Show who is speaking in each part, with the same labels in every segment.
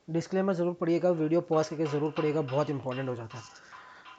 Speaker 1: Disclaimer ज़रूर पढ़िएगा, video pause करके ज़रूर पढ़िएगा, बहुत इंपॉर्टेंट हो जाता है।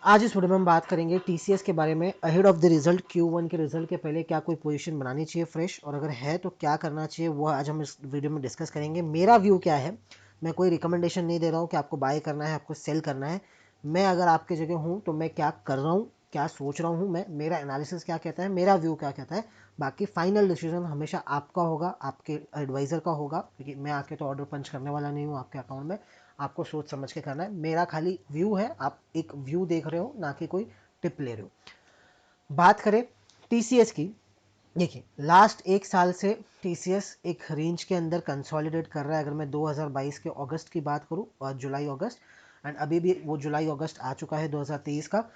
Speaker 1: आज इस वीडियो में हम बात करेंगे टीसीएस के बारे में। Ahead of the result, Q1 के रिजल्ट के पहले क्या कोई पोजीशन बनानी चाहिए फ्रेश, और अगर है तो क्या करना चाहिए, वो आज हम इस वीडियो में डिस्कस करेंगे। मेरा व्यू क्या है, मैं कोई रिकमेंडेशन नहीं दे रहा हूँ कि आपको बाय करना है, आपको सेल करना है। मैं अगर आपके जगह हूँ तो मैं क्या कर रहा हूँ, क्या सोच रहा हूँ मैं, मेरा एनालिसिस क्या कहता है, मेरा व्यू क्या कहता है। बाकी फाइनल डिसीजन हमेशा आपका होगा, आपके एडवाइज़र का होगा, क्योंकि मैं आके तो ऑर्डर पंच करने वाला नहीं हूँ आपके अकाउंट में। आपको सोच समझ के करना है, मेरा खाली व्यू है, आप एक व्यू देख रहे हो, ना कि कोई टिप ले रहे हो। बात करें टीसीएस की, देखिए लास्ट एक साल से टीसीएस एक रेंज के अंदर कंसोलिडेट कर रहा है। अगर मैं 2022 के अगस्त की बात करूं, और जुलाई अगस्त, एंड अभी भी वो जुलाई अगस्त आ चुका है 2023 का,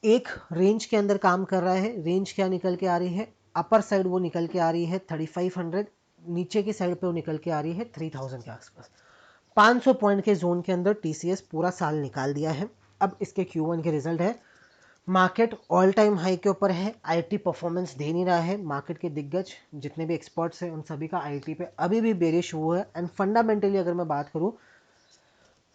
Speaker 1: एक रेंज के अंदर काम कर रहा है। रेंज क्या निकल के आ रही है, अपर साइड वो निकल के आ रही है 3500, नीचे की साइड पे वो निकल के आ रही है 3000 के आसपास। 500 पॉइंट के जोन के अंदर टीसीएस पूरा साल निकाल दिया है। अब इसके Q1 के रिजल्ट है, मार्केट ऑल टाइम हाई के ऊपर है, आईटी परफॉर्मेंस दे नहीं रहा है। मार्केट के दिग्गज जितने भी एक्सपर्ट्स हैं उन सभी का आईटी पे अभी भी बेरिश हुआ है। एंड फंडामेंटली अगर मैं बात करूं,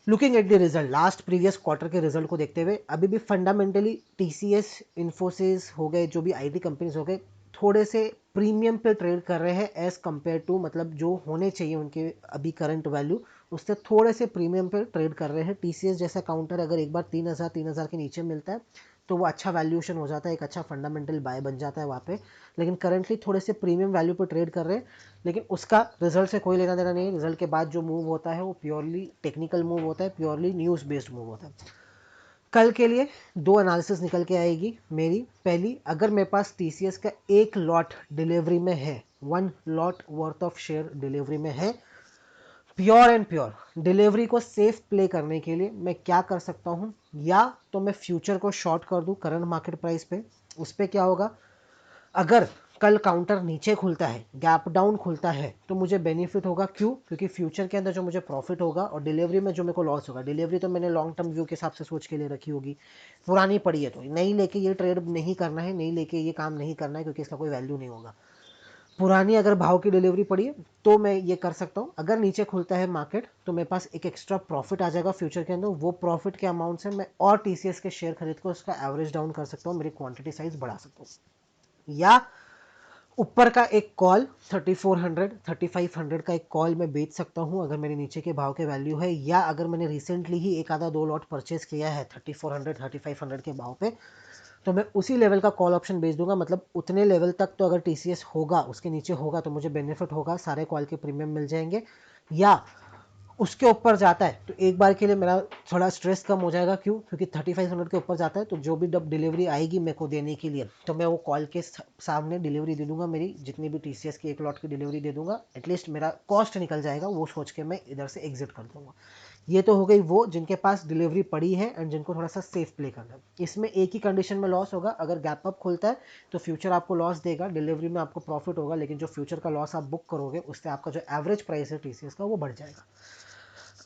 Speaker 1: looking at the result, last previous quarter के रिजल्ट को देखते हुए, अभी भी फंडामेंटली टीसीएस, इन्फोसिस हो गए, जो भी आईटी कंपनीज हो गए, थोड़े से प्रीमियम पे ट्रेड कर रहे हैं एज कंपेयर टू, मतलब जो होने चाहिए उनके अभी करंट वैल्यू, उससे थोड़े से प्रीमियम पे ट्रेड कर रहे हैं। टीसीएस जैसा काउंटर अगर एक बार 3000 के नीचे मिलता है तो वो अच्छा वैल्यूएशन हो जाता है, एक अच्छा फंडामेंटल बाय बन जाता है वहाँ पे। लेकिन करंटली थोड़े से प्रीमियम वैल्यू पर ट्रेड कर रहे हैं, लेकिन उसका रिजल्ट से कोई लेना देना नहीं है। रिजल्ट के बाद जो मूव होता है वो प्योरली टेक्निकल मूव होता है, प्योरली न्यूज़ बेस्ड मूव होता है। कल के लिए दो एनालिसिस निकल के आएगी मेरी। पहली, अगर मेरे पास टीसीएस का एक लॉट डिलीवरी में है, 1 lot worth of share delivery में है, प्योर एंड प्योर डिलीवरी को सेफ प्ले करने के लिए मैं क्या कर सकता हूं, या तो मैं फ्यूचर को शॉर्ट कर दूं करंट मार्केट प्राइस पे। उस पर क्या होगा, अगर कल काउंटर नीचे खुलता है, गैप डाउन खुलता है, तो मुझे बेनिफिट होगा। क्यों? क्योंकि फ्यूचर के अंदर जो मुझे प्रॉफिट होगा और डिलीवरी में जो मेरे को लॉस होगा, डिलीवरी तो मैंने लॉन्ग टर्म व्यू के हिसाब से सोच के लिए रखी होगी, पुरानी पड़ी है तो नई लेके ये ट्रेड नहीं करना है, नई लेके ये काम नहीं करना है, क्योंकि इसका कोई वैल्यू नहीं होगा। पुरानी अगर भाव की डिलीवरी पड़ी है तो मैं ये कर सकता हूँ। अगर नीचे खुलता है मार्केट तो मेरे पास एक एक्स्ट्रा प्रॉफिट आ जाएगा फ्यूचर के अंदर। वो प्रॉफिट के अमाउंट से मैं और टीसीएस के शेयर खरीद कर उसका एवरेज डाउन कर सकता हूँ, मेरी क्वांटिटी साइज बढ़ा सकता हूँ। या ऊपर का एक कॉल 3400 3500 का एक कॉल मैं बेच सकता हूं अगर मेरे नीचे के भाव के वैल्यू है, या अगर मैंने रिसेंटली ही एक आधा दो लॉट परचेज किया है 3400 3500 के भाव पे, तो मैं उसी लेवल का कॉल ऑप्शन बेच दूंगा। मतलब उतने लेवल तक तो अगर टीसीएस होगा, उसके नीचे होगा तो मुझे बेनिफिट होगा, सारे कॉल के प्रीमियम मिल जाएंगे। या उसके ऊपर जाता है तो एक बार के लिए मेरा थोड़ा स्ट्रेस कम हो जाएगा। क्यों? क्योंकि 3500 के ऊपर जाता है तो जो भी जब डिलीवरी आएगी मेरे को देने के लिए, तो मैं वो कॉल के सामने डिलीवरी दे दूंगा, मेरी जितनी भी टीसीएस की एक लॉट की डिलीवरी दे दूंगा। एटलीस्ट मेरा कॉस्ट निकल जाएगा, वो सोच के मैं इधर से एग्जिट कर दूंगा। ये तो हो गई वो जिनके पास डिलीवरी पड़ी है एंड जिनको थोड़ा सा सेफ प्ले करना है। इसमें एक ही कंडीशन में लॉस होगा, अगर गैप अप खुलता है तो फ्यूचर आपको लॉस देगा, डिलीवरी में आपको प्रॉफिट होगा, लेकिन जो फ्यूचर का लॉस आप बुक करोगे उससे आपका जो एवरेज प्राइस है टीसीएस का वो बढ़ जाएगा।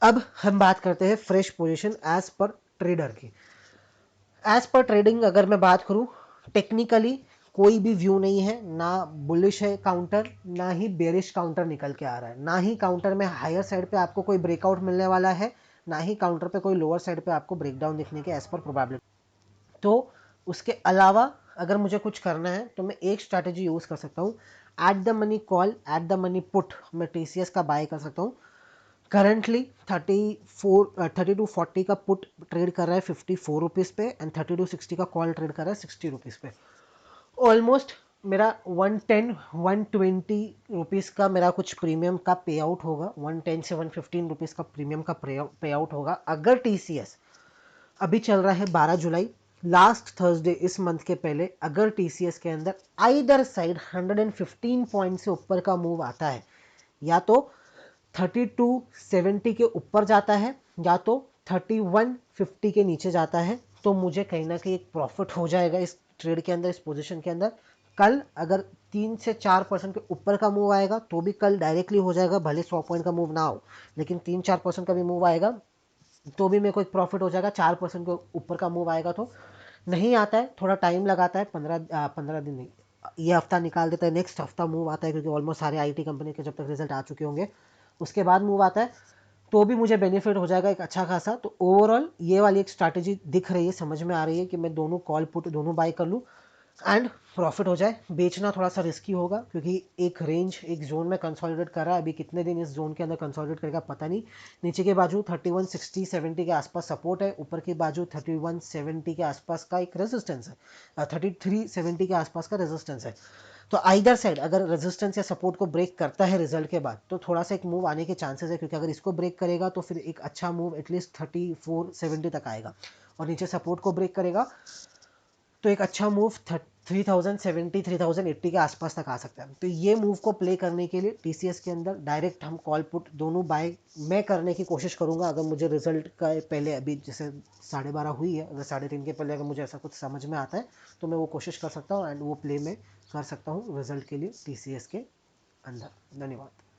Speaker 1: अब हम बात करते हैं फ्रेश पोजीशन एज पर ट्रेडर की। एज पर ट्रेडिंग अगर मैं बात करूं, टेक्निकली कोई भी व्यू नहीं है, ना बुलिश है काउंटर, ना ही बेरिश काउंटर निकल के आ रहा है, ना ही काउंटर में हायर साइड पे आपको कोई ब्रेकआउट मिलने वाला है, ना ही काउंटर पे कोई लोअर साइड पे आपको ब्रेकडाउन दिखने के एज पर प्रोबेबिलिटी। तो उसके अलावा अगर मुझे कुछ करना है तो मैं एक स्ट्रैटेजी यूज कर सकता हूँ, at the money call, at the money put मैं टीसीएस का बाय कर सकता हूँ। करंटली 3240 का पुट ट्रेड कर रहा है 54 रुपीज़ पे, एंड 3260 का कॉल ट्रेड कर रहा है 60 रुपीज़ पे। ऑलमोस्ट मेरा 110 120 रुपीज़ का मेरा कुछ प्रीमियम का पे आउट होगा, 110 से 115 रुपीज़ का प्रीमियम का पे आउट होगा। अगर टीसीएस, अभी चल रहा है 12 जुलाई, लास्ट थर्सडे इस मंथ के पहले, अगर टीसीएस के अंदर आइदर साइड 115 पॉइंट से ऊपर का मूव आता है, या तो 3270 के ऊपर जाता है, या तो 3150 के नीचे जाता है, तो मुझे कहीं ना कहीं एक प्रॉफिट हो जाएगा इस ट्रेड के अंदर, इस पोजीशन के अंदर। कल अगर 3 से 4% के ऊपर का मूव आएगा तो भी कल डायरेक्टली हो जाएगा, भले 100 पॉइंट का मूव ना हो, लेकिन 3-4% का भी मूव आएगा तो भी मेरे को एक प्रॉफिट हो जाएगा। 4% के ऊपर का मूव आएगा तो, नहीं आता है थोड़ा टाइम लगाता है, 15 दिन नहीं, ये हफ्ता निकाल देता है, नेक्स्ट हफ्ता मूव आता है, क्योंकि ऑलमोस्ट सारे आईटी कंपनी के जब तक रिजल्ट आ चुके होंगे उसके बाद मूव आता है। तो भी मुझे बेनिफिट हो जाएगा एक अच्छा खासा। तो ओवरऑल ये वाली एक स्ट्रैटेजी दिख रही है, समझ में आ रही है कि मैं दोनों कॉल पुट दोनों बाय कर लूँ एंड प्रॉफिट हो जाए। बेचना थोड़ा सा रिस्की होगा क्योंकि एक रेंज एक जोन में कंसोलिडेट कर रहा है, अभी कितने दिन इस जोन के अंदर कंसोलिडेट करेगा पता नहीं। नीचे के बाजू 3160-70 के आसपास सपोर्ट है, ऊपर की बाजू 3170 के आसपास का एक रेजिस्टेंस है, 3370 के आसपास का रेजिस्टेंस है। तो आइदर साइड अगर रेजिस्टेंस या सपोर्ट को ब्रेक करता है रिजल्ट के बाद तो थोड़ा सा एक मूव आने के चांसेस है, क्योंकि अगर इसको ब्रेक करेगा तो फिर एक अच्छा मूव एटलीस्ट 3470 तक आएगा, और नीचे सपोर्ट को ब्रेक करेगा तो एक अच्छा मूव 3070 3080 के आसपास तक आ सकता है। तो ये मूव को प्ले करने के लिए टीसीएस के अंदर डायरेक्ट हम कॉल पुट दोनों बाय मैं करने की कोशिश करूंगा। अगर मुझे रिजल्ट का पहले अभी जैसे 12:30 हुई है, अगर 3:30 के पहले अगर मुझे ऐसा कुछ समझ में आता है तो मैं वो कोशिश कर सकता हूँ एंड वो प्ले में कर सकता हूँ रिजल्ट के लिए टीसीएस के अंदर। धन्यवाद।